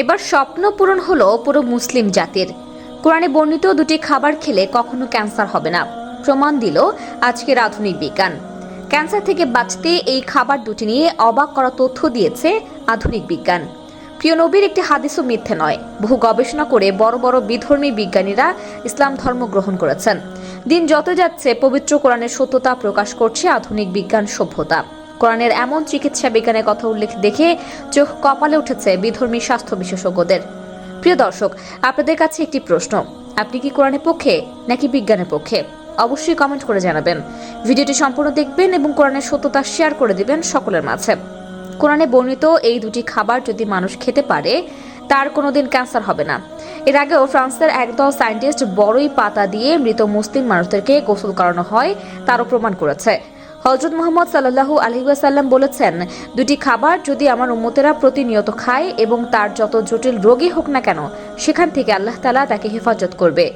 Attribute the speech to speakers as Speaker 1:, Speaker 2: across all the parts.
Speaker 1: এবার স্বপ্ন পূরণ হলো পুরো মুসলিম জাতির। কোরআনে বর্ণিত দুটি খাবার খেলে কখনো ক্যান্সার হবে না, প্রমাণ দিল আজকের আধুনিক বিজ্ঞান। ক্যান্সার থেকে বাঁচতে এই খাবার দুটি নিয়ে অবাক করা তথ্য দিয়েছে আধুনিক বিজ্ঞান। প্রিয় নবীর একটি হাদিসও মিথ্যে নয়। বহু গবেষণা করে বড় বড় বিধর্মী বিজ্ঞানীরা ইসলাম ধর্ম গ্রহণ করেছেন। দিন যত যাচ্ছে পবিত্র কোরআনের সত্যতা প্রকাশ করছে আধুনিক বিজ্ঞান সভ্যতা। কোরআনের এমন চিকিৎসা বিজ্ঞানের কথা উল্লেখ দেখে চোখ কপালে উঠেছে বিধর্মী স্বাস্থ্য বিশেষজ্ঞদের। প্রিয় দর্শক, আপনাদের কাছে একটি প্রশ্ন, আপনি কি কোরআনের পক্ষে নাকি বিজ্ঞানের পক্ষে? অবশ্যই কমেন্ট করে জানাবেন। ভিডিওটি সম্পূর্ণ দেখবেন এবং কোরআনের সত্যতা শেয়ার করে দিবেন সকলের মাঝে। কোরআনে বর্ণিত এই দুটি খাবার যদি মানুষ খেতে পারে তার কোনোদিন ক্যান্সার হবে না। এর আগেও ফ্রান্সের একদল সায়েন্টিস্ট বড়ই পাতা দিয়ে মৃত মুসলিম মানুষদেরকে গোসল করানো হয় তারও প্রমাণ করেছে। হযরত মুহাম্মদ সাল্লাল্লাহু আলাইহি ওয়াসাল্লাম বলেছেন, দুটি খাবার যদি আমার উম্মতেরা প্রতিনিয়ত খায় এবং তার যত জটিল রোগী হোক না কেন সেখান থেকে আল্লাহ তাআলা তাকে হেফাজত করবে।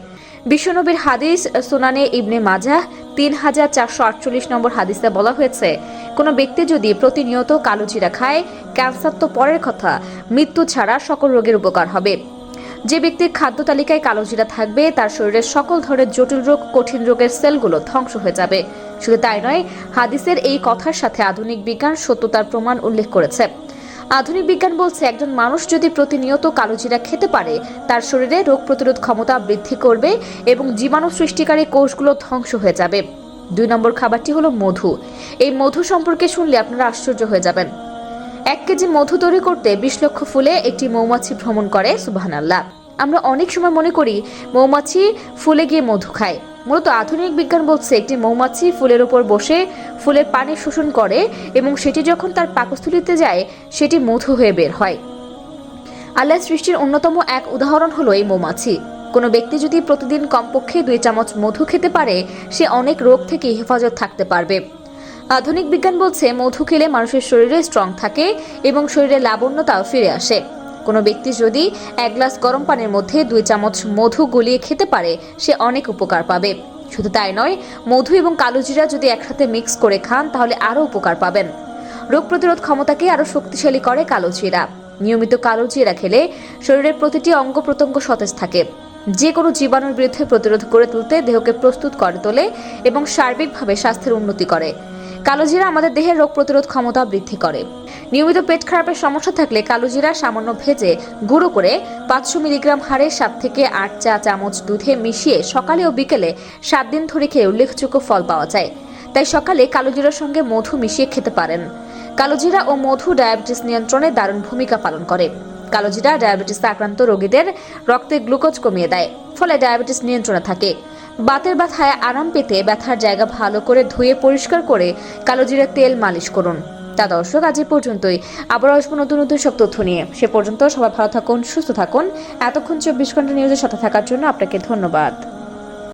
Speaker 1: বিশ্বনবীর হাদিস সুনানে ইবনে মাজাহ 3448 নম্বর হাদিসে বলা হয়েছে, কোনো ব্যক্তি যদি প্রতিনিয়ত কালো জিরা খায়, ক্যান্সার তো পরের কথা, মৃত্যু ছাড়া সকল রোগের উপকার হবে। যে ব্যক্তির খাদ্য তালিকায় কালো জিরা থাকবে তার শরীরের সকল ধরনের জটিল রোগ, কঠিন রোগের সেলগুলো ধ্বংস হয়ে যাবে। শুধু তাই নয়, হাদিসের এই কথার সাথে আধুনিক বিজ্ঞান সত্যতার প্রমাণ উল্লেখ করেছে। আধুনিক বিজ্ঞান বলছে, একজন মানুষ যদি প্রতিনিয়ত কালো জিরা খেতে পারে তার শরীরে রোগ প্রতিরোধ ক্ষমতা বৃদ্ধি করবে এবং জীবাণু সৃষ্টিকারী কোষগুলো ধ্বংস হয়ে যাবে। 2 নম্বর খাবারটি হলো মধু। এই মধু সম্পর্কে শুনলে আপনারা আশ্চর্য হয়ে যাবেন। 1 কেজি মধু তৈরি করতে 20 লক্ষ ফুলে একটি মৌমাছি ভ্রমণ করে। সুবহানাল্লাহ। আমরা অনেক সময় মনে করি মৌমাছি ফুলে গিয়ে মধু খায়। মূলত আধুনিক বিজ্ঞান বলছে, একটি মৌমাছি ফুলের উপর বসে ফুলের পানি শোষণ করে এবং সেটি যখন তার পাকস্থলীতে যায় সেটি মধু হয়ে বের হয়। আল্লাহর সৃষ্টির অন্যতম এক উদাহরণ হলো এই মৌমাছি। কোনো ব্যক্তি যদি প্রতিদিন কমপক্ষে 2 চামচ মধু খেতে পারে সে অনেক রোগ থেকে হেফাজত থাকতে পারবে। আধুনিক বিজ্ঞান বলছে, মধু খেলে মানুষের শরীরে স্ট্রং থাকে এবং শরীরে লাবণ্যতাও ফিরে আসে। কোনো ব্যক্তি যদি 1 গ্লাস গরম পানির মধ্যে 2 চামচ মধু গলিয়ে খেতে পারে সে অনেক উপকার পাবে। শুধু তাই নয়, মধু এবং কালো জিরা যদি একসাথে মিক্স করে খান তাহলে আরও উপকার পাবেন। রোগ প্রতিরোধ ক্ষমতাকে আরও শক্তিশালী করে কালো জিরা। নিয়মিত কালো জিরা খেলে শরীরের প্রতিটি অঙ্গ প্রত্যঙ্গ সতেজ থাকে। যে কোনো জীবাণুর বিরুদ্ধে প্রতিরোধ করে তুলতে দেহকে প্রস্তুত করে তোলে এবং সার্বিকভাবে স্বাস্থ্যের উন্নতি করে। কালো জিরা আমাদের দেহের রোগ প্রতিরোধ ক্ষমতা বৃদ্ধি করে। নিয়মিত পেট খারাপের সমস্যা থাকলে কালো জিরা সামান্য ভেজে গুঁড়ো করে 500 মিলিগ্রাম হারে 7 থেকে 8 চা চামচ দুধে মিশিয়ে সকালে ও বিকেলে 7 দিন ধরে খেয়ে উল্লেখযোগ্য ফল পাওয়া যায়। তাই সকালে কালো জিরার সঙ্গে মধু মিশিয়ে খেতে পারেন। কালো জিরা ও মধু ডায়াবেটিস নিয়ন্ত্রণে দারুণ ভূমিকা পালন করে। কালো জিরা ডায়াবেটিস আক্রান্ত রোগীদের রক্তে গ্লুকোজ কমিয়ে দেয়, ফলে ডায়াবেটিস নিয়ন্ত্রণে থাকে। বাতের ব্যথায় আরাম পেতে ব্যথার জায়গা ভালো করে ধুয়ে পরিষ্কার করে কালো জিরার তেল মালিশ করুন। তা দর্শক, আজ এই পর্যন্তই। আবার আসবো নতুন নতুন সব তথ্য নিয়ে। সে পর্যন্ত সবাই ভালো থাকুন, সুস্থ থাকুন। এতক্ষণ 24 ঘন্টা নিউজের সাথে থাকার জন্য আপনাকে ধন্যবাদ।